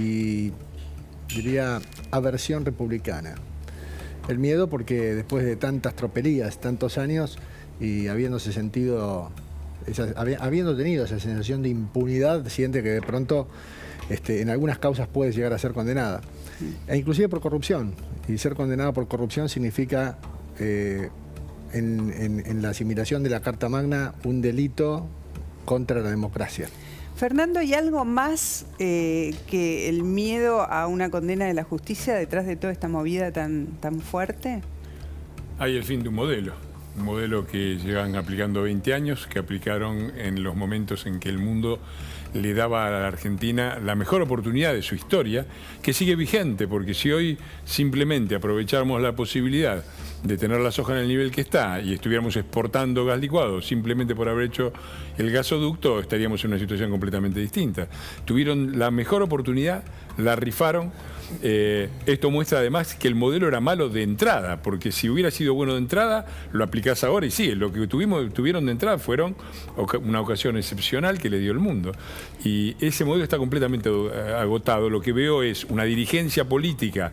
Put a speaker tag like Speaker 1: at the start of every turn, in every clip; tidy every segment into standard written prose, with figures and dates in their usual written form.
Speaker 1: y diría aversión republicana. El miedo porque después de tantas tropelías, tantos años, y habiendo tenido esa sensación de impunidad, siente que de pronto en algunas causas puede llegar a ser condenada. E inclusive por corrupción. Y ser condenado por corrupción significa, en la asimilación de la Carta Magna, tan contra la democracia.
Speaker 2: Fernando, ¿hay algo más que el miedo a una condena de la justicia detrás de toda esta movida tan fuerte?
Speaker 3: Hay el fin de un modelo que llevan aplicando 20 años, que aplicaron en los momentos en que el mundo le daba a la Argentina la mejor oportunidad de su historia, que sigue vigente, porque si hoy simplemente aprovecháramos la posibilidad de tener la soja en el nivel que está y estuviéramos exportando gas licuado simplemente por haber hecho el gasoducto, estaríamos en una situación completamente distinta. Tuvieron la mejor oportunidad, la rifaron. Esto muestra además que el modelo era malo de entrada, porque si hubiera sido bueno de entrada, lo aplicás ahora y sí, lo que tuvieron de entrada fueron una ocasión excepcional que le dio el mundo. Y ese modelo está completamente agotado. Lo que veo es una dirigencia política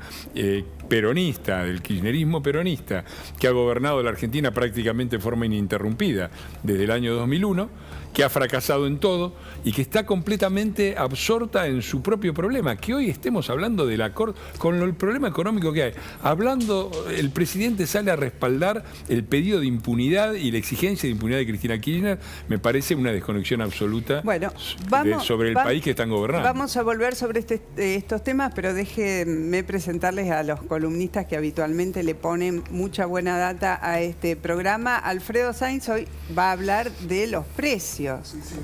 Speaker 3: peronista, del kirchnerismo peronista, que ha gobernado la Argentina prácticamente de forma ininterrumpida desde el año 2001, que ha fracasado en todo y que está completamente absorta en su propio problema. Que hoy estemos hablando de la Corte, con el problema económico que hay, el presidente sale a respaldar el pedido de impunidad y la exigencia de impunidad de Cristina Kirchner, me parece una desconexión absoluta sobre el país que están gobernando.
Speaker 2: Vamos a volver sobre estos temas, pero déjenme presentarles a los columnistas que habitualmente le ponen mucha buena data a este programa. Alfredo Sainz hoy va a hablar de los precios,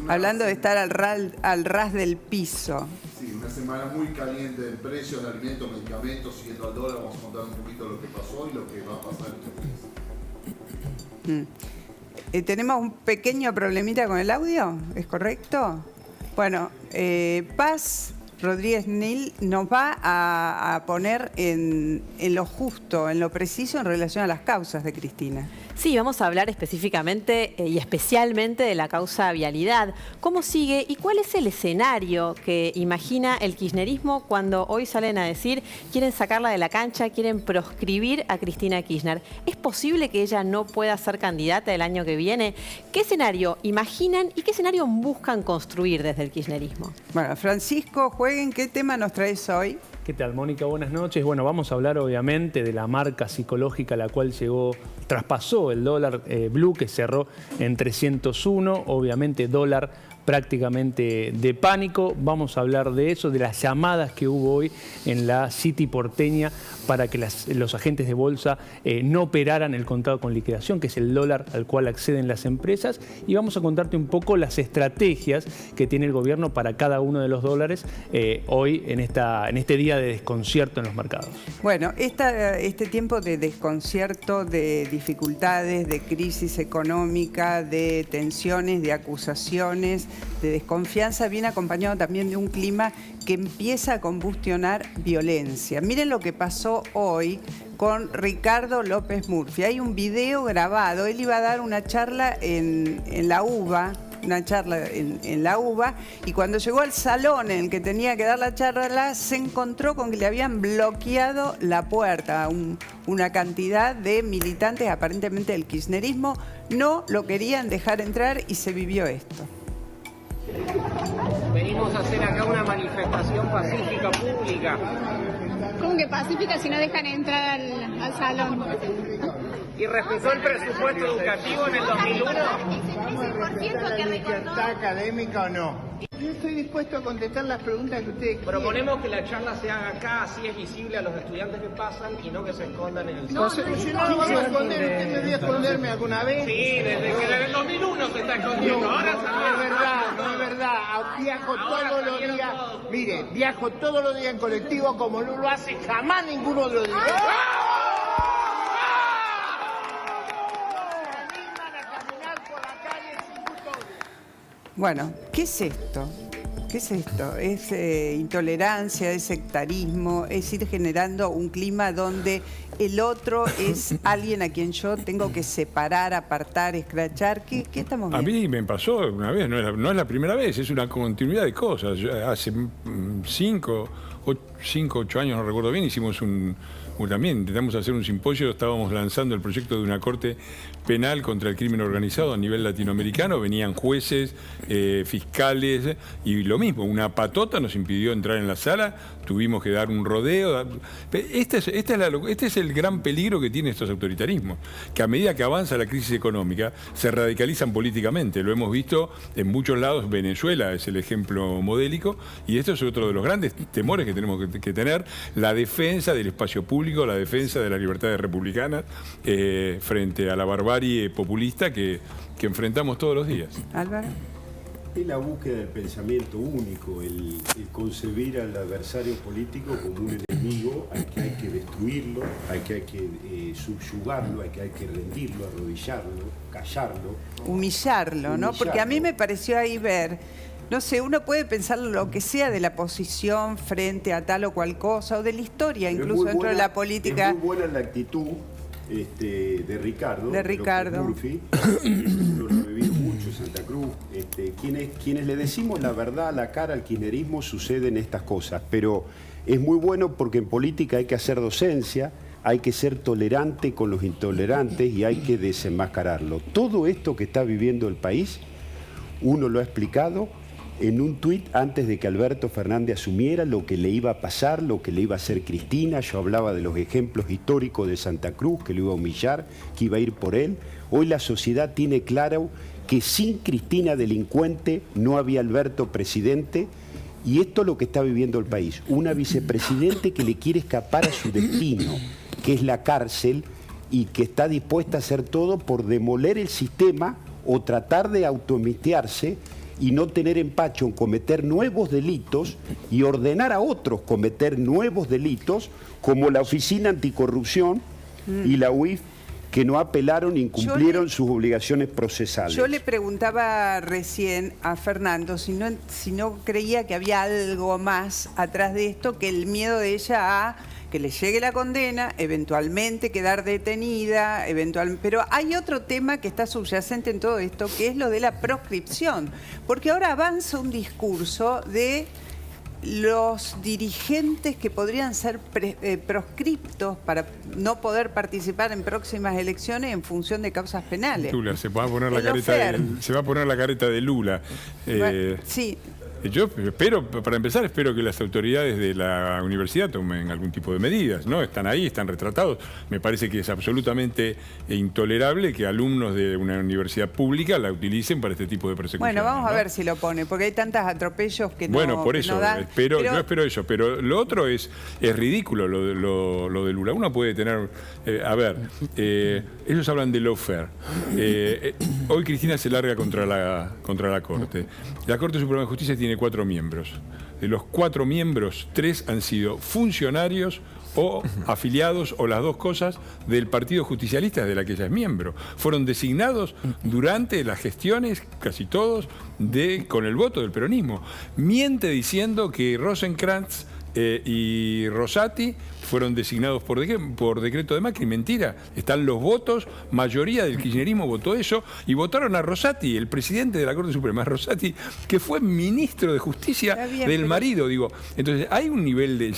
Speaker 2: hablando de estar al ras del piso.
Speaker 4: Sí, una semana muy caliente de precios de alimentos, medicamentos, siguiendo al dólar. Vamos a contar un poquito lo que pasó y lo que va a pasar en estos días.
Speaker 2: Tenemos un pequeño problemita con el audio, ¿es correcto? Bueno, Paz Rodríguez Nil nos va a poner en lo justo, en lo preciso en relación a las causas de Cristina.
Speaker 5: Sí, vamos a hablar específicamente y especialmente de la causa vialidad. ¿Cómo sigue y cuál es el escenario que imagina el kirchnerismo cuando hoy salen a decir quieren sacarla de la cancha, quieren proscribir a Cristina Kirchner? ¿Es posible que ella no pueda ser candidata el año que viene? ¿Qué escenario imaginan y qué escenario buscan construir desde el kirchnerismo?
Speaker 2: Bueno, Francisco Jueguen, ¿qué tema nos traes hoy?
Speaker 6: ¿Qué tal, Mónica? Buenas noches. Bueno, vamos a hablar obviamente de la marca psicológica a la cual traspasó el dólar blue, que cerró en 301, obviamente dólar prácticamente de pánico. Vamos a hablar de eso, de las llamadas que hubo hoy en la City porteña para que los agentes de bolsa no operaran el contado con liquidación, que es el dólar al cual acceden las empresas. Y vamos a contarte un poco las estrategias que tiene el gobierno para cada uno de los dólares hoy en este día de desconcierto en los mercados.
Speaker 2: Bueno, este tiempo de desconcierto, de dificultades, de crisis económica, de tensiones, de acusaciones, de desconfianza, viene acompañado también de un clima que empieza a combustionar violencia. Miren lo que pasó hoy con Ricardo López Murphy. Hay un video grabado, él iba a dar una charla en la UBA, en la UBA, y cuando llegó al salón en el que tenía que dar la charla, se encontró con que le habían bloqueado la puerta. Una cantidad de militantes, aparentemente del kirchnerismo, no lo querían dejar entrar y se vivió esto.
Speaker 7: Venimos a hacer acá una manifestación pacífica pública.
Speaker 8: ¿Cómo que pacífica si no dejan entrar al salón?
Speaker 7: ¿Y respetó el presupuesto educativo en el 2001?
Speaker 8: ¿Es
Speaker 9: libertad académica o no? Yo estoy dispuesto a contestar las preguntas que ustedes quieran.
Speaker 7: Proponemos que la charla se haga acá, así es visible a los estudiantes que pasan y no que se escondan en el salón.
Speaker 9: Si no lo van a esconder, ¿usted me vio esconderme alguna vez?
Speaker 7: Sí, desde que en el 2001 se está escondiendo. Ahora
Speaker 9: no es verdad, no es verdad. Viajo todos los días. Mire, viajo todos los días en colectivo como no lo hace jamás ninguno otro día.
Speaker 2: Bueno, ¿qué es esto? ¿Qué es esto? Es intolerancia, es sectarismo, es ir generando un clima donde el otro es alguien a quien yo tengo que separar, apartar, escrachar. ¿Qué estamos viendo?
Speaker 3: A mí me pasó una vez, no es la primera vez, es una continuidad de cosas. Hace 5, 8 años, no recuerdo bien, hicimos también intentamos hacer un simposio, estábamos lanzando el proyecto de una corte penal contra el crimen organizado a nivel latinoamericano, venían jueces, fiscales, y lo mismo, una patota nos impidió entrar en la sala, tuvimos que dar un rodeo. Este es el gran peligro que tienen estos autoritarismos, que a medida que avanza la crisis económica, se radicalizan políticamente. Lo hemos visto en muchos lados, Venezuela es el ejemplo modélico, y esto es otro de los grandes temores que tenemos que tener, la defensa del espacio público, la defensa de las libertades republicanas frente a la barbarie populista que enfrentamos todos los días.
Speaker 2: Álvaro.
Speaker 10: Es la búsqueda del pensamiento único, el concebir al adversario político como un enemigo al que hay que destruirlo, al que hay que subyugarlo, al que hay que rendirlo, arrodillarlo, callarlo.
Speaker 2: Humillarlo, ¿no? Porque a mí me pareció ahí ver, no sé, uno puede pensar lo que sea de la posición frente a tal o cual cosa, o de la historia, pero incluso dentro de la política.
Speaker 10: Es muy buena la actitud de Ricardo.
Speaker 2: De Ricardo.
Speaker 10: Murphy, lo he vivido mucho en Santa Cruz. Quienes le decimos la verdad a la cara al kirchnerismo, suceden estas cosas, pero es muy bueno porque en política hay que hacer docencia, hay que ser tolerante con los intolerantes y hay que desenmascararlo. Todo esto que está viviendo el país, uno lo ha explicado en un tuit antes de que Alberto Fernández asumiera, lo que le iba a pasar, lo que le iba a hacer Cristina. Yo hablaba de los ejemplos históricos de Santa Cruz, que lo iba a humillar, que iba a ir por él. Hoy la sociedad tiene claro que sin Cristina delincuente no había Alberto presidente, y esto es lo que está viviendo el país. Una vicepresidente que le quiere escapar a su destino, que es la cárcel, y que está dispuesta a hacer todo por demoler el sistema o tratar de automistearse y no tener empacho en cometer nuevos delitos y ordenar a otros cometer nuevos delitos, como la Oficina Anticorrupción y la UIF, que no apelaron ni incumplieron sus obligaciones procesales.
Speaker 2: Yo le preguntaba recién a Fernando si no creía que había algo más atrás de esto que el miedo de ella a que le llegue la condena, eventualmente quedar detenida, pero hay otro tema que está subyacente en todo esto, que es lo de la proscripción, porque ahora avanza un discurso de los dirigentes que podrían ser proscriptos para no poder participar en próximas elecciones en función de causas penales.
Speaker 3: Lula, se va a poner la careta de Lula.
Speaker 2: Sí.
Speaker 3: Yo espero, para empezar, espero que las autoridades de la universidad tomen algún tipo de medidas, ¿no? Están ahí, están retratados. Me parece que es absolutamente intolerable que alumnos de una universidad pública la utilicen para este tipo de persecución.
Speaker 2: Bueno, vamos
Speaker 3: a
Speaker 2: ver si lo pone, porque hay tantos atropellos que no.
Speaker 3: Bueno, por eso, yo espero eso. Pero lo otro es ridículo, lo de Lula. Uno puede tener. Ellos hablan de lawfare. Hoy Cristina se larga contra la Corte. La Corte Suprema de Justicia tiene 4 miembros. De los 4 miembros, 3 han sido funcionarios o afiliados, o las dos cosas, del Partido Justicialista, de la que ella es miembro. Fueron designados durante las gestiones, casi todos, con el voto del peronismo. Miente diciendo que Rosenkrantz y Rosati fueron designados por decreto de Macri. Mentira, están los votos, mayoría del kirchnerismo votó eso, y votaron a Rosati, el presidente de la Corte Suprema, Rosati, que fue ministro de Justicia del marido, Entonces hay un nivel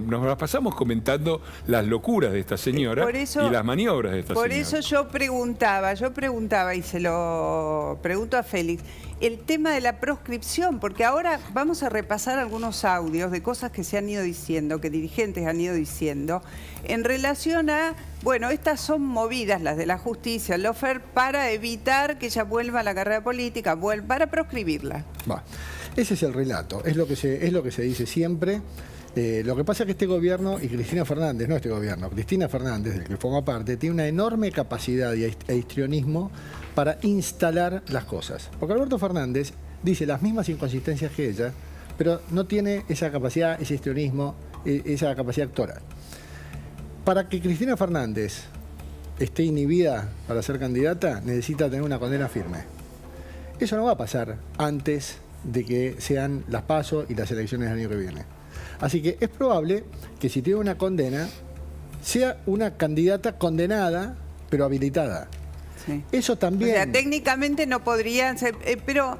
Speaker 3: nos las pasamos comentando las locuras de esta señora y las maniobras de esta señora.
Speaker 2: Por eso yo preguntaba, y se lo pregunto a Félix, el tema de la proscripción, porque ahora vamos a repasar algunos audios de cosas que se han ido diciendo, que dirigentes han ido diciendo, en relación a, estas son movidas, las de la justicia, el lawfare, para evitar que ella vuelva a la carrera política, para proscribirla.
Speaker 1: Ese es el relato, es lo que se dice siempre. Lo que pasa es que este gobierno, y Cristina Fernández, no este gobierno, Cristina Fernández, del que forma parte, tiene una enorme capacidad e histrionismo para instalar las cosas. Porque Alberto Fernández dice las mismas inconsistencias que ella, pero no tiene esa capacidad, ese histrionismo, esa capacidad actoral. Para que Cristina Fernández esté inhibida para ser candidata, necesita tener una condena firme. Eso no va a pasar antes de que sean las PASO y las elecciones del año que viene. Así que es probable que si tiene una condena, sea una candidata condenada, pero habilitada.
Speaker 2: Sí.
Speaker 1: Eso también...
Speaker 2: O sea, técnicamente no podrían ser... pero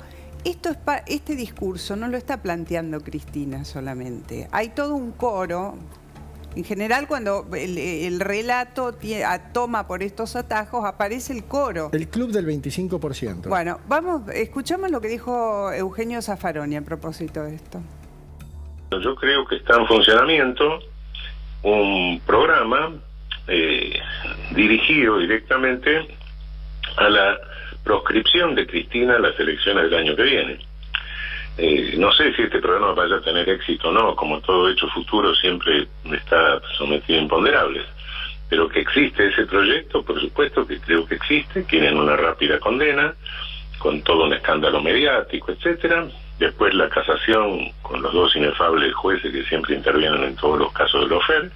Speaker 2: este discurso no lo está planteando Cristina solamente. Hay todo un coro. En general, cuando el relato toma por estos atajos, aparece el coro.
Speaker 1: El club del 25%.
Speaker 2: Bueno, escuchamos lo que dijo Eugenio Zaffaroni a propósito de esto.
Speaker 11: Yo creo que está en funcionamiento un programa dirigido directamente a la proscripción de Cristina en las elecciones del año que viene. No sé si este programa vaya a tener éxito o no, como todo hecho futuro siempre está sometido a imponderables, pero que existe ese proyecto, por supuesto que creo que existe, quieren una rápida condena, con todo un escándalo mediático, etcétera. Después la casación con los dos inefables jueces que siempre intervienen en todos los casos de Lofer,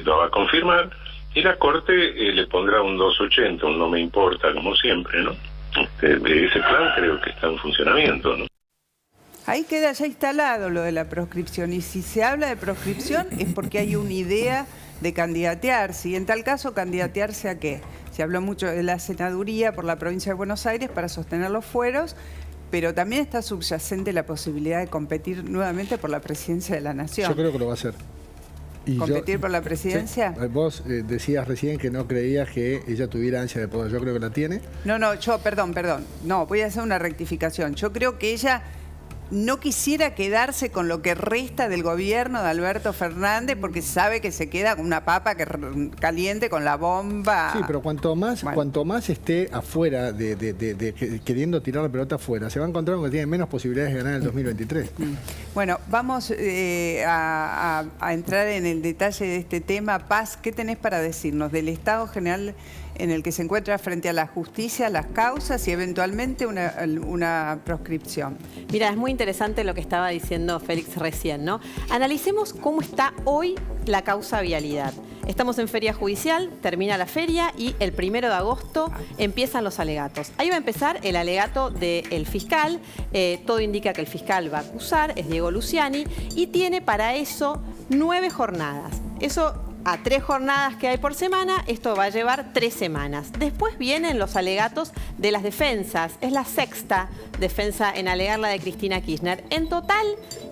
Speaker 11: lo va a confirmar, y la Corte le pondrá un 280, un no me importa, como siempre, ¿no? Ese plan creo que está en funcionamiento, ¿no?
Speaker 2: Ahí queda ya instalado lo de la proscripción, y si se habla de proscripción es porque hay una idea de candidatearse, y en tal caso, ¿candidatearse a qué? Se habló mucho de la senaduría por la provincia de Buenos Aires para sostener los fueros, pero también está subyacente la posibilidad de competir nuevamente por la presidencia de la Nación.
Speaker 1: Yo creo que lo va a hacer. Y
Speaker 2: ¿Competir por la presidencia?
Speaker 1: Sí. Vos decías recién que no creías que ella tuviera ansia de poder. Yo creo que la tiene.
Speaker 2: No, perdón. No, voy a hacer una rectificación. Yo creo que ella no quisiera quedarse con lo que resta del gobierno de Alberto Fernández, porque sabe que se queda con una papa caliente con la bomba.
Speaker 1: Sí, pero cuanto más esté afuera, queriendo tirar la pelota afuera, se va a encontrar con que tiene menos posibilidades de ganar en el 2023.
Speaker 2: Bueno, vamos a entrar en el detalle de este tema. Paz, ¿qué tenés para decirnos del estado general en el que se encuentra frente a la justicia, las causas y eventualmente una proscripción?
Speaker 5: Mira, es muy interesante lo que estaba diciendo Félix recién, ¿no? Analicemos cómo está hoy la causa vialidad. Estamos en feria judicial, termina la feria y el 1 de agosto empiezan los alegatos. Ahí va a empezar el alegato del fiscal. Todo indica que el fiscal va a acusar, es Diego Luciani, y tiene para eso 9 jornadas. Eso, a 3 jornadas que hay por semana, esto va a llevar 3 semanas. Después vienen los alegatos de las defensas. Es la 6ª defensa en alegar la de Cristina Kirchner. En total,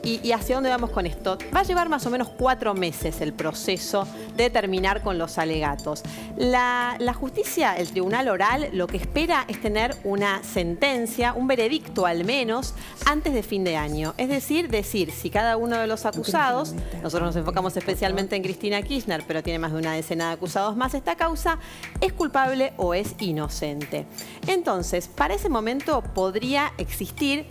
Speaker 5: y hacia dónde vamos con esto, va a llevar más o menos 4 meses el proceso de terminar con los alegatos. La justicia, el tribunal oral, lo que espera es tener una sentencia, un veredicto al menos, antes de fin de año. Es decir, si cada uno de los acusados, nosotros nos enfocamos especialmente en Cristina Kirchner, pero tiene más de una decena de acusados más esta causa, es culpable o es inocente. Entonces, para ese momento podría existir,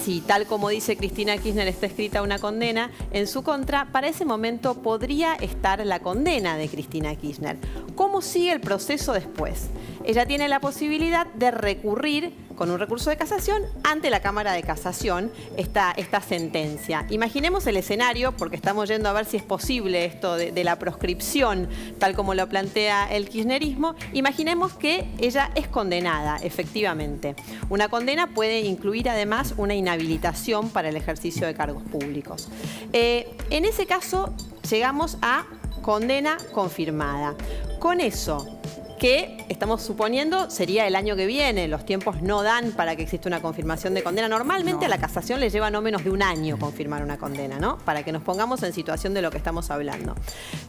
Speaker 5: si tal como dice Cristina Kirchner está escrita una condena en su contra, para ese momento podría estar la condena de Cristina Kirchner. ¿Cómo sigue el proceso después? Ella tiene la posibilidad de recurrir con un recurso de casación ante la Cámara de Casación esta sentencia. Imaginemos el escenario, porque estamos yendo a ver si es posible esto de la proscripción, tal como lo plantea el kirchnerismo. Imaginemos que ella es condenada, efectivamente. Una condena puede incluir además una inhabilitación para el ejercicio de cargos públicos. En ese caso, llegamos a condena confirmada. Con eso, que estamos suponiendo sería el año que viene. Los tiempos no dan para que exista una confirmación de condena. Normalmente a la casación le lleva no menos de un año confirmar una condena, ¿no? Para que nos pongamos en situación de lo que estamos hablando.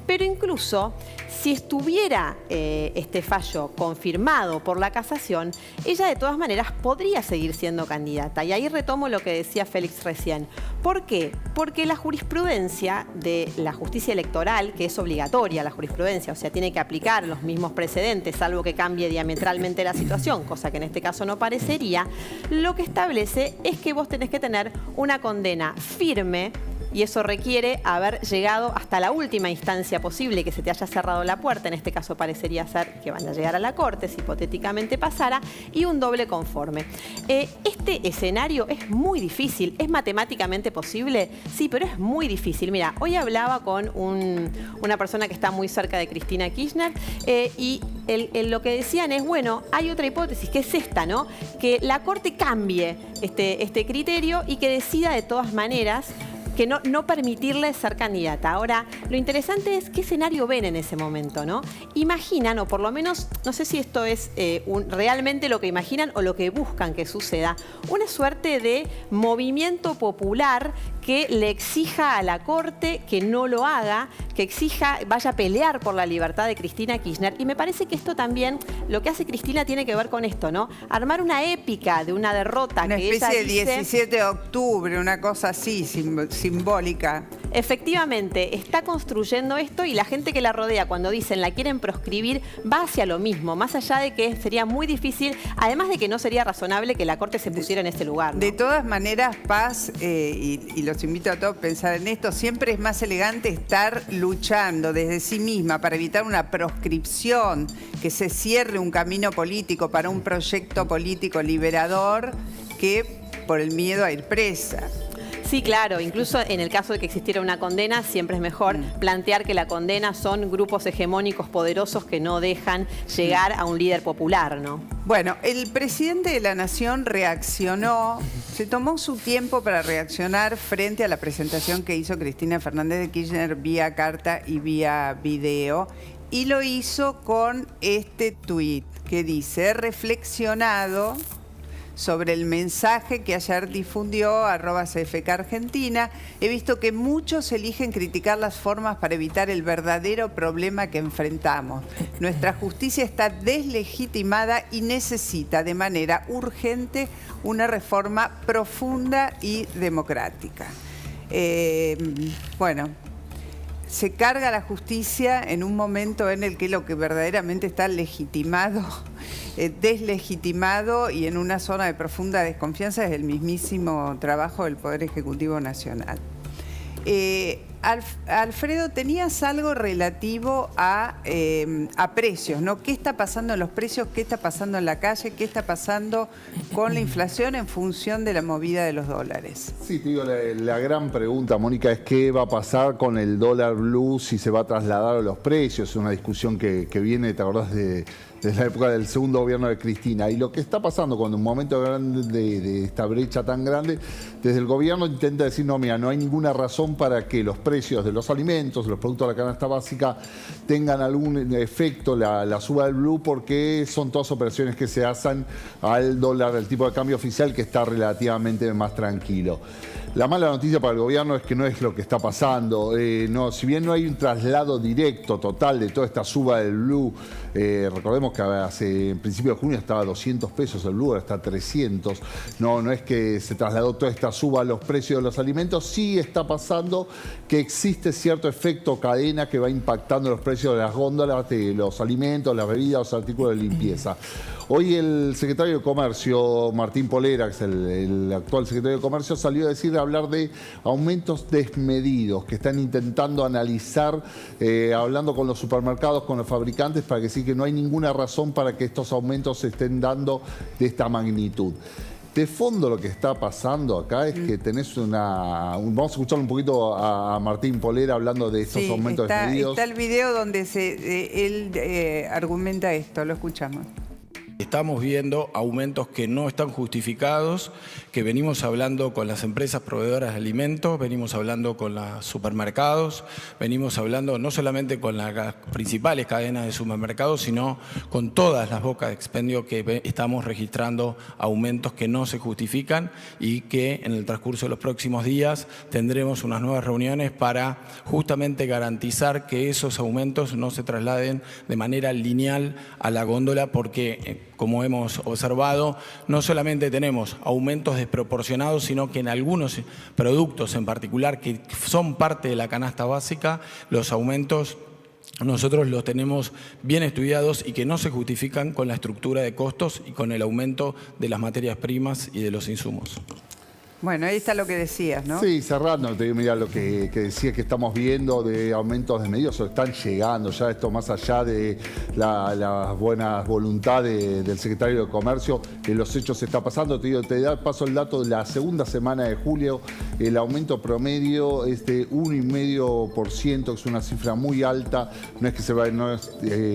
Speaker 5: Pero incluso si estuviera este fallo confirmado por la casación, ella de todas maneras podría seguir siendo candidata. Y ahí retomo lo que decía Félix recién. ¿Por qué? Porque la jurisprudencia de la justicia electoral, que es obligatoria la jurisprudencia, o sea, tiene que aplicar los mismos precedentes, salvo que cambie diametralmente la situación, cosa que en este caso no parecería, lo que establece es que vos tenés que tener una condena firme, y eso requiere haber llegado hasta la última instancia posible, que se te haya cerrado la puerta. En este caso parecería ser que van a llegar a la Corte, si hipotéticamente pasara, y un doble conforme. Este escenario es muy difícil. ¿Es matemáticamente posible? Sí, pero es muy difícil. Mira, hoy hablaba con una persona que está muy cerca de Cristina Kirchner y lo que decían es, bueno, hay otra hipótesis, que es esta, ¿no? Que la Corte cambie este criterio y que decida de todas maneras que no permitirle ser candidata. Ahora, lo interesante es qué escenario ven en ese momento, ¿no? Imaginan, o por lo menos, no sé si esto es realmente lo que imaginan o lo que buscan que suceda, una suerte de movimiento popular que le exija a la Corte que no lo haga, que vaya a pelear por la libertad de Cristina Kirchner. Y me parece que esto también, lo que hace Cristina tiene que ver con esto, ¿no? Armar una épica de una derrota
Speaker 2: una
Speaker 5: que
Speaker 2: especie
Speaker 5: ella
Speaker 2: de
Speaker 5: dice,
Speaker 2: 17 de octubre, una cosa así, simbólica.
Speaker 5: Efectivamente, está construyendo esto y la gente que la rodea, cuando dicen la quieren proscribir, va hacia lo mismo, más allá de que sería muy difícil, además de que no sería razonable que la Corte se pusiera en este lugar, ¿no?
Speaker 2: De todas maneras, Paz, y los invito a todos a pensar en esto, siempre es más elegante estar luchando desde sí misma para evitar una proscripción, que se cierre un camino político para un proyecto político liberador, que por el miedo a ir presa.
Speaker 5: Sí, claro. Incluso en el caso de que existiera una condena, siempre es mejor plantear que la condena son grupos hegemónicos poderosos que no dejan llegar a un líder popular, ¿no?
Speaker 2: Bueno, el presidente de la Nación reaccionó, se tomó su tiempo para reaccionar frente a la presentación que hizo Cristina Fernández de Kirchner vía carta y vía video, y lo hizo con este tuit que dice: he reflexionado sobre el mensaje que ayer difundió @CFK Argentina. He visto que muchos eligen criticar las formas para evitar el verdadero problema que enfrentamos. Nuestra justicia está deslegitimada y necesita de manera urgente una reforma profunda y democrática. Bueno, se carga la justicia en un momento en el que lo que verdaderamente está legitimado, deslegitimado y en una zona de profunda desconfianza es el mismísimo trabajo del Poder Ejecutivo Nacional. Alfredo, tenías algo relativo a precios, ¿no? ¿Qué está pasando en los precios? ¿Qué está pasando en la calle? ¿Qué está pasando con la inflación en función de la movida de los dólares?
Speaker 4: Sí, te digo, la gran pregunta, Mónica, es qué va a pasar con el dólar blue, si se va a trasladar a los precios. Es una discusión que viene, ¿te acordás desde la época del segundo gobierno de Cristina? Y lo que está pasando con un momento grande de esta brecha tan grande, desde el gobierno intenta decir, no, mira, no hay ninguna razón para que los precios de los alimentos, de los productos de la canasta básica, tengan algún efecto la suba del blue, porque son todas operaciones que se hacen al dólar, el tipo de cambio oficial, que está relativamente más tranquilo. La mala noticia para el gobierno es que no es lo que está pasando. Si bien no hay un traslado directo total de toda esta suba del blue, recordemos que en principio de junio estaba a 200 pesos el blue, ahora está a 300. No es que se trasladó toda esta suba a los precios de los alimentos. Sí está pasando que existe cierto efecto cadena que va impactando los precios de las góndolas, de los alimentos, las bebidas, los artículos de limpieza. Hoy el secretario de Comercio, Martín Polera, que es el actual secretario de Comercio, salió a hablar de aumentos desmedidos que están intentando analizar, hablando con los supermercados, con los fabricantes, para decir que no hay ninguna razón para que estos aumentos se estén dando de esta magnitud. De fondo lo que está pasando acá es que tenés vamos a escuchar un poquito a Martín Polera hablando de estos aumentos desmedidos.
Speaker 2: Está el video donde él argumenta esto, lo escuchamos.
Speaker 12: Estamos viendo aumentos que no están justificados, que venimos hablando con las empresas proveedoras de alimentos, venimos hablando con los supermercados, venimos hablando no solamente con las principales cadenas de supermercados, sino con todas las bocas de expendio que estamos registrando aumentos que no se justifican, y que en el transcurso de los próximos días tendremos unas nuevas reuniones para justamente garantizar que esos aumentos no se trasladen de manera lineal a la góndola, porque como hemos observado, no solamente tenemos aumentos desproporcionados, sino que en algunos productos en particular que son parte de la canasta básica, los aumentos nosotros los tenemos bien estudiados y que no se justifican con la estructura de costos y con el aumento de las materias primas y de los insumos.
Speaker 2: Bueno, ahí está lo que decías, ¿no?
Speaker 4: Sí, cerrando, te digo, mira, lo que decía que estamos viendo de aumentos de medios, o están llegando ya esto más allá de la buena voluntad del secretario de Comercio, en los hechos se está pasando. Te digo, paso el dato de la segunda semana de julio, el aumento promedio es de 1,5%, que es una cifra muy alta, no es que se va,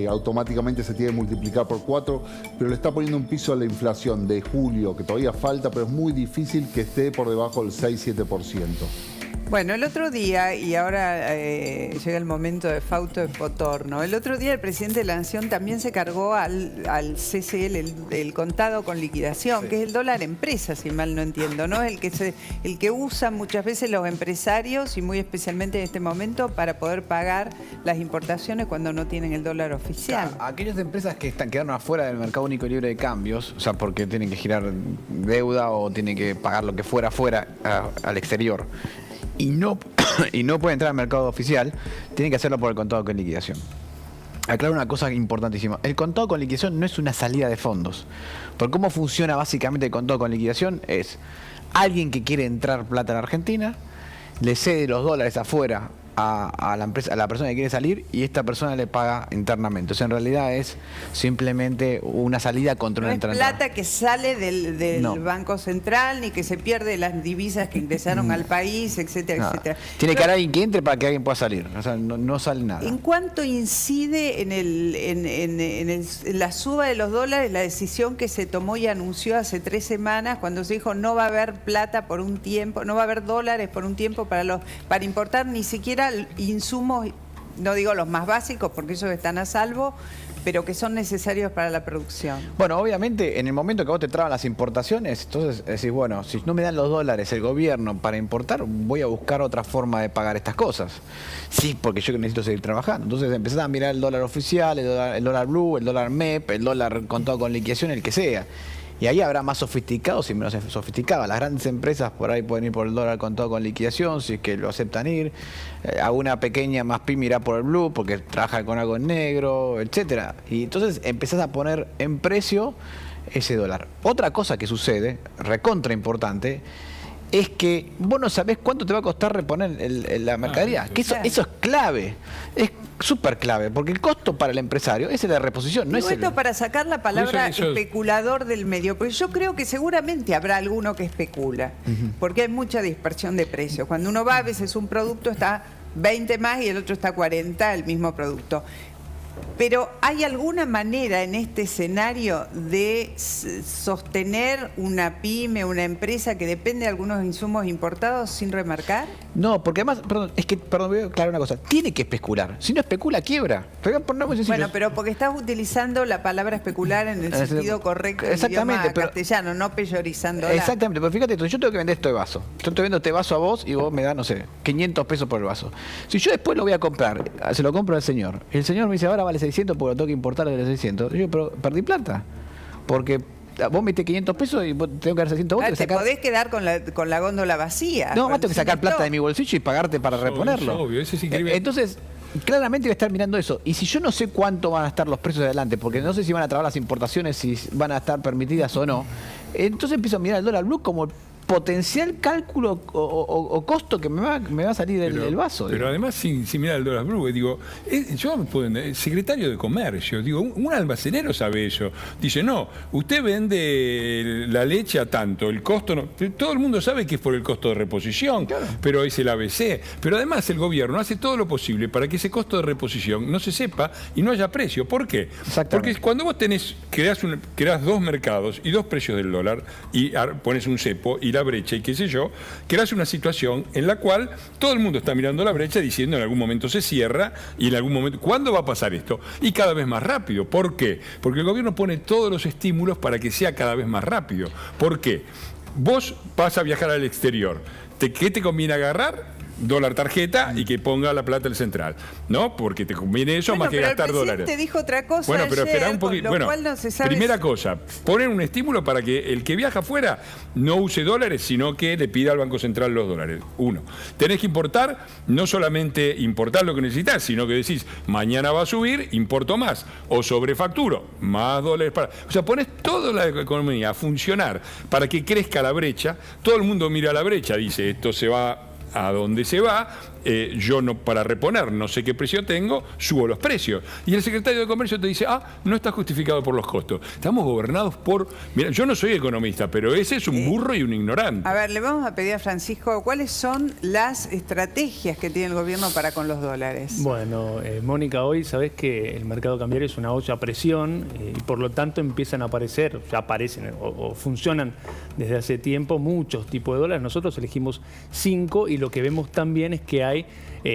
Speaker 4: automáticamente se tiene que multiplicar por 4, pero le está poniendo un piso a la inflación de julio, que todavía falta, pero es muy difícil que esté por debajo del 6-7%.
Speaker 2: Bueno, el otro día, y ahora llega el momento de Fausto de Potorno, el otro día el presidente de la Nación también se cargó al CCL, el contado con liquidación, sí, que es el dólar empresa, si mal no entiendo, ¿no? El que usan muchas veces los empresarios, y muy especialmente en este momento, para poder pagar las importaciones cuando no tienen el dólar oficial.
Speaker 13: Claro, aquellas empresas que quedaron afuera del mercado único y libre de cambios, o sea, porque tienen que girar deuda o tienen que pagar lo que fuera al exterior, y no puede entrar al mercado oficial, tienen que hacerlo por el contado con liquidación. Aclaro una cosa importantísima. El contado con liquidación no es una salida de fondos. Por cómo funciona básicamente el contado con liquidación es alguien que quiere entrar plata a la Argentina, le cede los dólares afuera a la empresa, a la persona que quiere salir, y esta persona le paga internamente. O sea, en realidad es simplemente una salida contra una entrada.
Speaker 2: No es plata que sale del Banco Central, ni que se pierde las divisas que ingresaron al país, etcétera, etcétera.
Speaker 13: Tiene que haber alguien que entre para que alguien pueda salir. O sea, no sale nada.
Speaker 2: ¿En cuánto incide en la suba de los dólares la decisión que se tomó y anunció hace 3 semanas, cuando se dijo no va a haber plata por un tiempo, no va a haber dólares por un tiempo para importar ni siquiera insumos, no digo los más básicos porque esos están a salvo, pero que son necesarios para la producción?
Speaker 13: Bueno, obviamente, en el momento que vos te traban las importaciones, entonces decís, bueno, si no me dan los dólares el gobierno para importar, voy a buscar otra forma de pagar estas cosas. Sí, porque yo necesito seguir trabajando. Entonces empezás a mirar el dólar oficial, el dólar blue, el dólar MEP, el dólar contado con liquidación, el que sea. Y ahí habrá más sofisticados y menos sofisticados. Las grandes empresas por ahí pueden ir por el dólar contado con liquidación, si es que lo aceptan ir. Alguna pequeña más pyme irá por el blue porque trabaja con algo en negro, etcétera. Y entonces empezás a poner en precio ese dólar. Otra cosa que sucede, recontra importante, es que vos no sabés cuánto te va a costar reponer la mercadería. Que eso es clave, es súper clave, porque el costo para el empresario es el de reposición. No es
Speaker 2: esto para sacar la palabra especulador del medio, porque yo creo que seguramente habrá alguno que especula, porque hay mucha dispersión de precios. Cuando uno va, a veces un producto está 20 más y el otro está 40, el mismo producto. Pero ¿hay alguna manera en este escenario de sostener una pyme, una empresa que depende de algunos insumos importados sin remarcar?
Speaker 13: No, porque además, voy a aclarar una cosa, tiene que especular. Si no especula, quiebra.
Speaker 2: Bueno, pero porque estás utilizando la palabra especular en el sentido correcto del idioma castellano, no peyorizándola.
Speaker 13: Exactamente, pero fíjate, yo tengo que vender este vaso. Yo te vendo este vaso a vos y vos me das, no sé, 500 pesos por el vaso. Si yo después lo voy a comprar, se lo compro al señor. El señor me dice, ahora vale 600 porque lo tengo que importar de los 600. Yo, pero perdí plata. Porque vos metiste 500 pesos y vos tengo que dar 600 vos.
Speaker 2: Te podés quedar con la góndola vacía.
Speaker 13: No, más tengo que sacar plata de mi bolsillo y pagarte para reponerlo.
Speaker 3: Obvio, eso es increíble.
Speaker 13: Entonces, claramente voy a estar mirando eso. Y si yo no sé cuánto van a estar los precios de adelante, porque no sé si van a trabar las importaciones, si van a estar permitidas o no, entonces empiezo a mirar el dólar blue como potencial cálculo o costo que me va a salir el vaso.
Speaker 3: Pero además, sin mirar el dólar blue, digo, yo secretario de Comercio, digo, un almacenero sabe eso. Dice, no, usted vende la leche a tanto, el costo no. Todo el mundo sabe que es por el costo de reposición, claro, pero es el ABC. Pero además el gobierno hace todo lo posible para que ese costo de reposición no se sepa y no haya precio. ¿Por qué? Porque cuando vos creás 2 mercados y 2 precios del dólar y pones un cepo y la brecha y qué sé yo, creas una situación en la cual todo el mundo está mirando la brecha diciendo en algún momento se cierra y en algún momento, ¿cuándo va a pasar esto? Y cada vez más rápido. ¿Por qué? Porque el gobierno pone todos los estímulos para que sea cada vez más rápido. ¿Por qué? Vos vas a viajar al exterior. ¿Qué te conviene agarrar? dólar tarjeta y que ponga la plata el central, ¿no? Porque te conviene eso más que gastar dólares.
Speaker 2: El presidente dijo otra cosa
Speaker 3: bueno, pero espera un poquito.
Speaker 2: Bueno, cual no se sabe.
Speaker 3: Primera cosa, poner un estímulo para que el que viaja afuera no use dólares, sino que le pida al Banco Central los dólares. Uno, tenés que importar, no solamente importar lo que necesitas, sino que decís, mañana va a subir, importo más, o sobrefacturo, más dólares para... O sea, pones toda la economía a funcionar para que crezca la brecha, todo el mundo mira la brecha, dice, esto se va a donde se va, yo no, para reponer no sé qué precio tengo, subo los precios. Y el secretario de Comercio te dice, no está justificado por los costos. Estamos gobernados por... Mira, yo no soy economista, pero ese es un burro y un ignorante.
Speaker 2: A ver, le vamos a pedir a Francisco, ¿cuáles son las estrategias que tiene el gobierno para con los dólares?
Speaker 6: Bueno, Mónica, hoy sabés que el mercado cambiario es una olla a presión y por lo tanto empiezan a aparecer, ya aparecen o funcionan desde hace tiempo muchos tipos de dólares. Nosotros elegimos 5 y lo que vemos también es que hay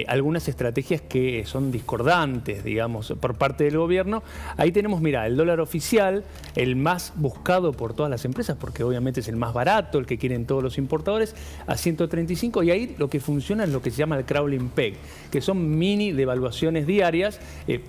Speaker 6: algunas estrategias que son discordantes, digamos, por parte del gobierno. Ahí tenemos, mira, el dólar oficial, el más buscado por todas las empresas, porque obviamente es el más barato, el que quieren todos los importadores, a 135, y ahí lo que funciona es lo que se llama el crawling peg, que son mini devaluaciones diarias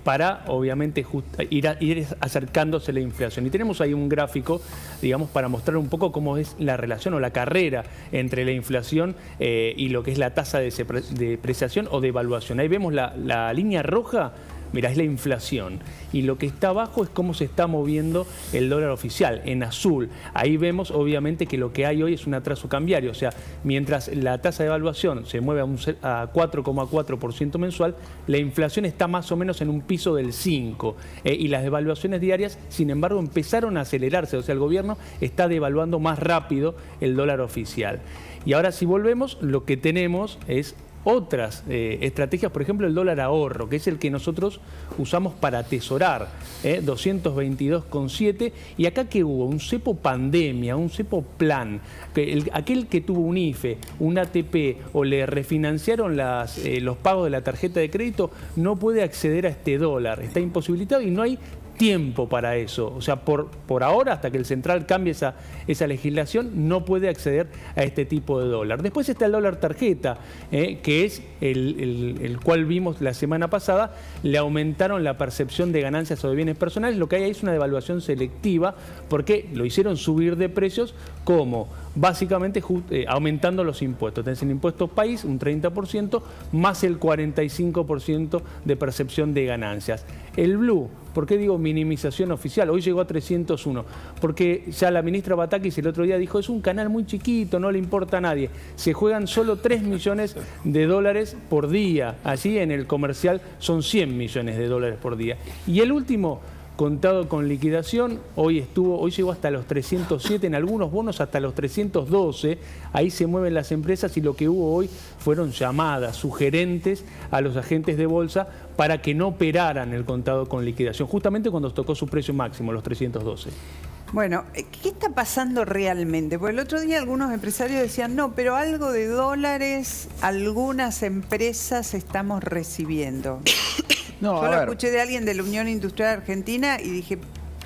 Speaker 6: para, obviamente, ir acercándose a la inflación. Y tenemos ahí un gráfico, digamos, para mostrar un poco cómo es la relación o la carrera entre la inflación y lo que es la tasa de depreciación o devaluación. Ahí vemos la línea roja, mira, es la inflación. Y lo que está abajo es cómo se está moviendo el dólar oficial, en azul. Ahí vemos, obviamente, que lo que hay hoy es un atraso cambiario. O sea, mientras la tasa de devaluación se mueve a 4,4% mensual, la inflación está más o menos en un piso del 5%. Y las devaluaciones diarias, sin embargo, empezaron a acelerarse. O sea, el gobierno está devaluando más rápido el dólar oficial. Y ahora, si volvemos, lo que tenemos es otras estrategias, por ejemplo el dólar ahorro, que es el que nosotros usamos para atesorar, 222,7, y acá que hubo un cepo pandemia, un cepo plan, aquel que tuvo un IFE, un ATP o le refinanciaron los pagos de la tarjeta de crédito, no puede acceder a este dólar, está imposibilitado y no hay tiempo para eso. O sea, por ahora, hasta que el central cambie esa legislación, no puede acceder a este tipo de dólar. Después está el dólar tarjeta, que es el cual vimos la semana pasada, le aumentaron la percepción de ganancias o de bienes personales. Lo que hay ahí es una devaluación selectiva, porque lo hicieron subir de precios, como básicamente aumentando los impuestos. Tenés el impuesto país, un 30%, más el 45% de percepción de ganancias. El blue, ¿por qué digo minimización oficial? Hoy llegó a 301, porque ya la ministra Batakis el otro día dijo, es un canal muy chiquito, no le importa a nadie. Se juegan solo 3 millones de dólares por día. Allí en el comercial son 100 millones de dólares por día. Y el último, contado con liquidación, hoy llegó hasta los 307, en algunos bonos hasta los 312, ahí se mueven las empresas y lo que hubo hoy fueron llamadas sugerentes a los agentes de bolsa para que no operaran el contado con liquidación, justamente cuando tocó su precio máximo, los 312.
Speaker 2: Bueno, ¿qué está pasando realmente? Porque el otro día algunos empresarios decían, no, pero algo de dólares, algunas empresas estamos recibiendo.
Speaker 13: No,
Speaker 2: yo lo escuché de alguien de la Unión Industrial Argentina y dije,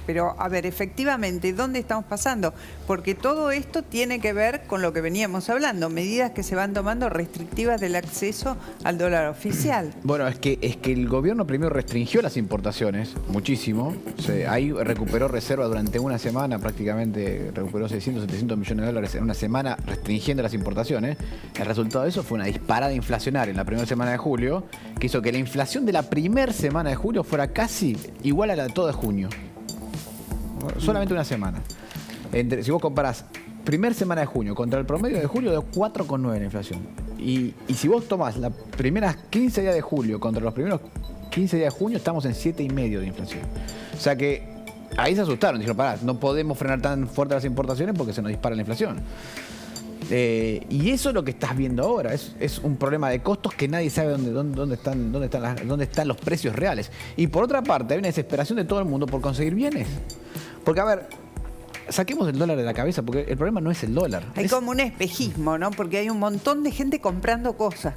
Speaker 2: pero a ver, efectivamente, ¿dónde estamos pasando? Porque todo esto tiene que ver con lo que veníamos hablando, medidas que se van tomando restrictivas del acceso al dólar oficial.
Speaker 13: Bueno, es que el gobierno primero restringió las importaciones muchísimo. Ahí recuperó reservas durante una semana, prácticamente recuperó 600, 700 millones de dólares en una semana restringiendo las importaciones. El resultado de eso fue una disparada inflacionaria en la primera semana de julio, que hizo que la inflación de la primera semana de julio fuera casi igual a la de toda junio. Solamente una semana. Si vos comparás primera semana de junio contra el promedio de julio, de 4,9 la inflación. Y si vos tomás las primeras 15 días de julio contra los primeros 15 días de junio, estamos en 7,5 de inflación. O sea que ahí se asustaron. Dijeron, pará, no podemos frenar tan fuerte las importaciones porque se nos dispara la inflación. Y eso es lo que estás viendo ahora. Es un problema de costos que nadie sabe dónde están los precios reales. Y por otra parte, hay una desesperación de todo el mundo por conseguir bienes. Porque, a ver, saquemos el dólar de la cabeza, porque el problema no es el dólar.
Speaker 2: Hay como un espejismo, ¿no? Porque hay un montón de gente comprando cosas,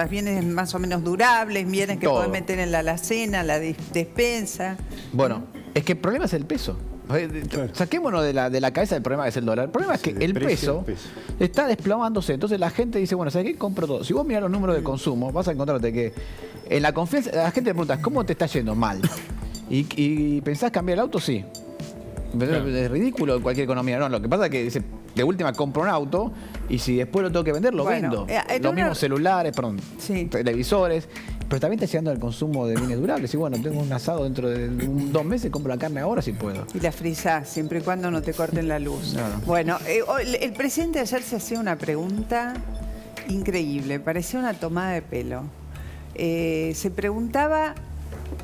Speaker 2: bienes más o menos durables, bienes que pueden meter en la alacena, la despensa.
Speaker 13: Bueno, es que el problema es el peso. Saquémonos de la cabeza el problema que es el dólar. El problema es que el peso está desplomándose. Entonces la gente dice, bueno, ¿sabes qué? Compro todo. Si vos mirás los números de consumo, vas a encontrarte que en la confianza, la gente te pregunta, ¿cómo te está yendo? Mal. ¿Y pensás cambiar el auto? Sí. Es ridículo en cualquier economía. No, lo que pasa es que dice, de última compro un auto y si después lo tengo que vender, lo vendo. Los mismos celulares, televisores. Pero también está llegando el consumo de bienes durables. Y bueno, tengo un asado dentro de 2 meses, compro la carne ahora si puedo.
Speaker 2: Y la frisás, siempre y cuando no te corten la luz. No. Bueno, el presidente ayer se hacía una pregunta increíble, parecía una tomada de pelo. Se preguntaba,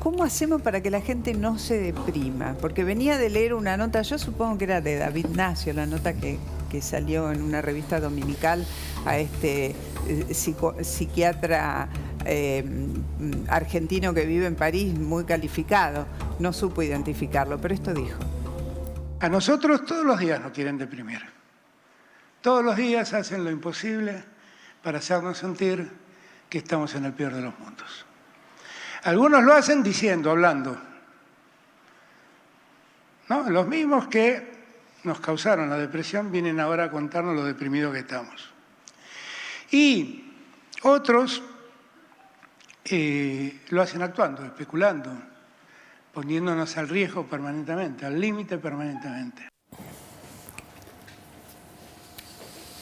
Speaker 2: ¿cómo hacemos para que la gente no se deprima? Porque venía de leer una nota, yo supongo que era de David Nacio, la nota que salió en una revista dominical a este psiquiatra argentino que vive en París, muy calificado. No supo identificarlo, pero esto dijo.
Speaker 14: A nosotros todos los días nos quieren deprimir. Todos los días hacen lo imposible para hacernos sentir que estamos en el peor de los mundos. Algunos lo hacen diciendo, hablando, ¿no? Los mismos que nos causaron la depresión vienen ahora a contarnos lo deprimidos que estamos. Y otros lo hacen actuando, especulando, poniéndonos al riesgo permanentemente, al límite permanentemente.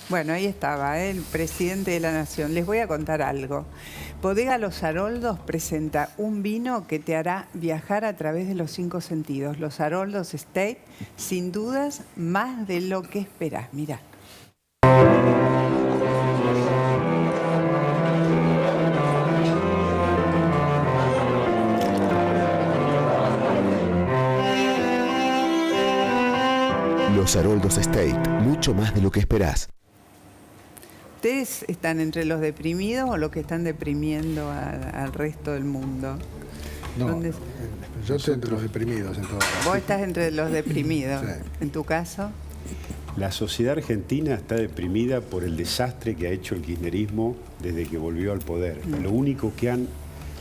Speaker 2: Bueno, ahí estaba, el presidente de la Nación. Les voy a contar algo. Bodega Los Haroldos presenta un vino que te hará viajar a través de los 5 sentidos. Los Haroldos Estate, sin dudas, más de lo que esperás. Mirá.
Speaker 15: Los Haroldos Estate, mucho más de lo que esperás.
Speaker 2: ¿Ustedes están entre los deprimidos o los que están deprimiendo al resto del mundo?
Speaker 1: No, yo estoy entre los deprimidos en todo caso.
Speaker 2: Vos estás entre los deprimidos. Sí. ¿En tu caso?
Speaker 10: La sociedad argentina está deprimida por el desastre que ha hecho el kirchnerismo desde que volvió al poder. Lo único que han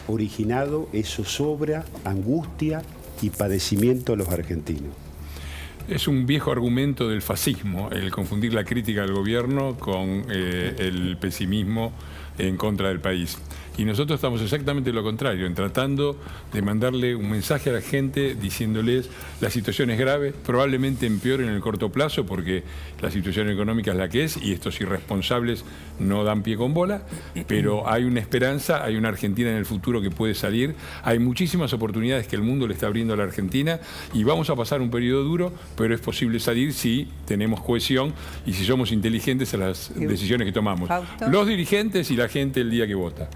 Speaker 10: originado es zozobra, angustia y padecimiento a los argentinos.
Speaker 3: Es un viejo argumento del fascismo, el confundir la crítica al gobierno con el pesimismo en contra del país. Y nosotros estamos exactamente lo contrario, en tratando de mandarle un mensaje a la gente diciéndoles la situación es grave, probablemente empeore en el corto plazo porque la situación económica es la que es y estos irresponsables no dan pie con bola, pero hay una esperanza, hay una Argentina en el futuro que puede salir, hay muchísimas oportunidades que el mundo le está abriendo a la Argentina y vamos a pasar un periodo duro, pero es posible salir si tenemos cohesión y si somos inteligentes en las decisiones que tomamos. Los dirigentes y la gente el día que vota.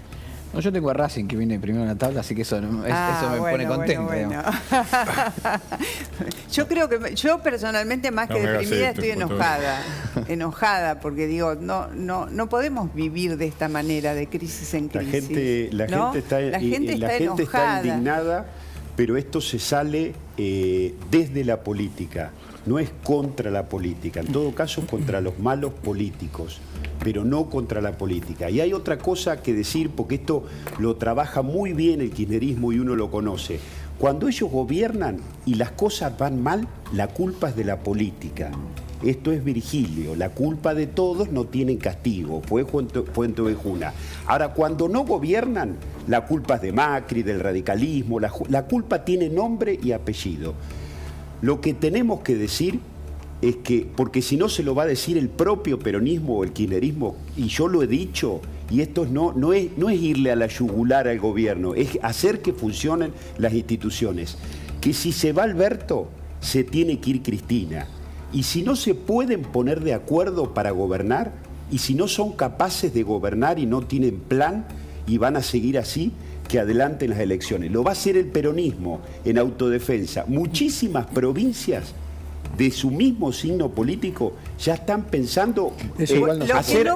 Speaker 13: No, yo tengo a Racing que viene primero en la tabla, así que eso me pone contento. Bueno.
Speaker 2: Yo personalmente más que deprimida estoy enojada. Enojada porque digo, no podemos vivir de esta manera, de crisis en crisis.
Speaker 10: La gente está indignada, pero esto se sale desde la política. No es contra la política, en todo caso contra los malos políticos, pero no contra la política. Y hay otra cosa que decir, porque esto lo trabaja muy bien el kirchnerismo y uno lo conoce. Cuando ellos gobiernan y las cosas van mal, la culpa es de la política. Esto es Virgilio, la culpa de todos no tienen castigo, fue Fuenteovejuna. Ahora, cuando no gobiernan, la culpa es de Macri, del radicalismo, la culpa tiene nombre y apellido. Lo que tenemos que decir es que, porque si no se lo va a decir el propio peronismo o el kirchnerismo, y yo lo he dicho, y esto no es irle a la yugular al gobierno, es hacer que funcionen las instituciones. Que si se va Alberto, se tiene que ir Cristina. Y si no se pueden poner de acuerdo para gobernar, y si no son capaces de gobernar y no tienen plan, y van a seguir así, que adelanten las elecciones. Lo va a hacer el peronismo en autodefensa. Muchísimas provincias de su mismo signo político ya están pensando hacer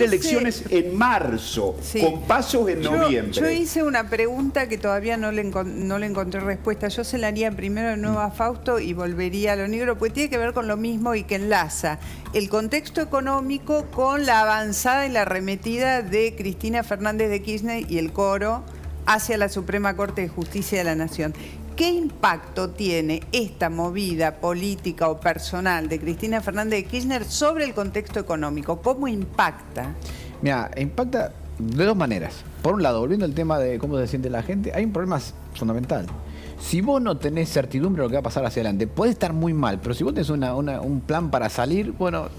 Speaker 10: elecciones en marzo, con pasos en noviembre.
Speaker 2: Yo hice una pregunta que todavía no le encontré respuesta. Yo se la haría primero de nuevo a Fausto y volvería a lo negro, porque tiene que ver con lo mismo y que enlaza el contexto económico con la avanzada y la arremetida de Cristina Fernández de Kirchner y el coro hacia la Suprema Corte de Justicia de la Nación. ¿qué impacto tiene esta movida política o personal de Cristina Fernández de Kirchner sobre el contexto económico? ¿Cómo impacta?
Speaker 13: Mira, impacta de dos maneras. Por un lado, volviendo al tema de cómo se siente la gente, hay un problema fundamental. Si vos no tenés certidumbre de lo que va a pasar hacia adelante, puede estar muy mal, pero si vos tenés un plan para salir, bueno,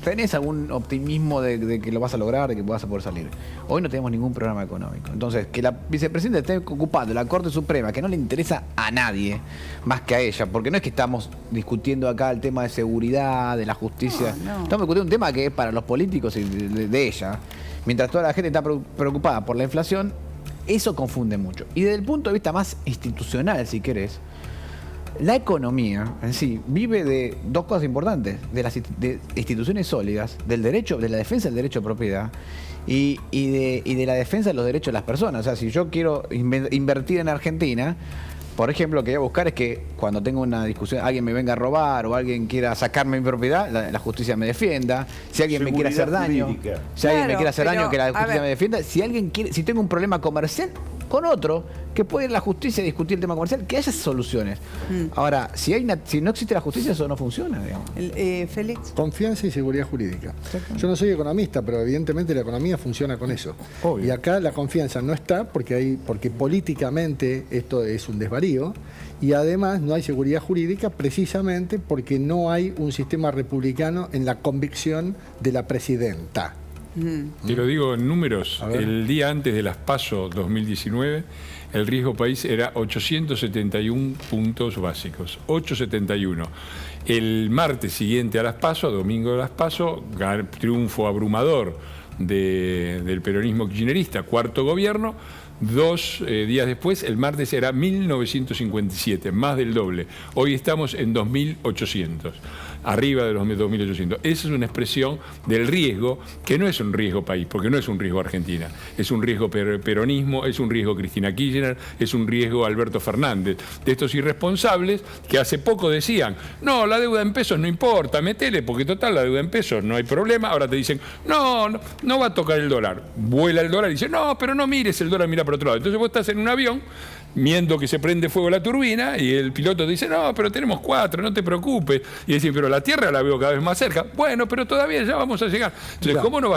Speaker 13: tenés algún optimismo de que lo vas a lograr, de que vas a poder salir. Hoy no tenemos ningún programa económico. Entonces, que la vicepresidenta esté ocupada la Corte Suprema, que no le interesa a nadie más que a ella, porque no es que estamos discutiendo acá el tema de seguridad, de la justicia. No. Estamos discutiendo un tema que es para los políticos y de ella. Mientras toda la gente está preocupada por la inflación, eso confunde mucho. Y desde el punto de vista más institucional, si querés, la economía en sí vive de dos cosas importantes: de instituciones sólidas, del derecho, de la defensa del derecho de propiedad y de la defensa de los derechos de las personas. O sea, si yo quiero invertir en Argentina, por ejemplo, lo que voy a buscar es que cuando tengo una discusión, alguien me venga a robar o alguien quiera sacarme mi propiedad, la justicia me defienda. Si alguien me quiere hacer daño, alguien me quiere hacer daño, que la justicia me defienda. Si alguien quiere, si tengo un problema comercial con otro, que puede ir a la justicia a discutir el tema comercial, que haya soluciones. Ahora, si no existe la justicia, eso no funciona, digamos.
Speaker 2: Félix.
Speaker 1: Confianza y seguridad jurídica. Yo no soy economista, pero evidentemente la economía funciona con eso. Obvio. Y acá la confianza no está porque políticamente esto es un desvarío, y además no hay seguridad jurídica precisamente porque no hay un sistema republicano en la convicción de la presidenta.
Speaker 3: Te lo digo en números. El día antes de las PASO 2019, el riesgo país era 871 puntos básicos. 871. El martes siguiente a las PASO, domingo de las PASO, triunfo abrumador del peronismo kirchnerista, cuarto gobierno. 2 días después, el martes era 1957, más del doble. Hoy estamos en 2800, arriba de los 2800. Esa es una expresión del riesgo, que no es un riesgo país, porque no es un riesgo Argentina. Es un riesgo peronismo, es un riesgo Cristina Kirchner, es un riesgo Alberto Fernández. De estos irresponsables que hace poco decían, no, la deuda en pesos no importa, metele, porque total, la deuda en pesos no hay problema. Ahora te dicen, no va a tocar el dólar. Vuela el dólar y dice, no, pero no mires el dólar, mira por otro lado. Entonces vos estás en un avión viendo que se prende fuego la turbina y el piloto dice, no, pero tenemos 4, no te preocupes. Y dice, pero la Tierra la veo cada vez más cerca. Bueno, pero todavía ya vamos a llegar. Entonces, ¿cómo no va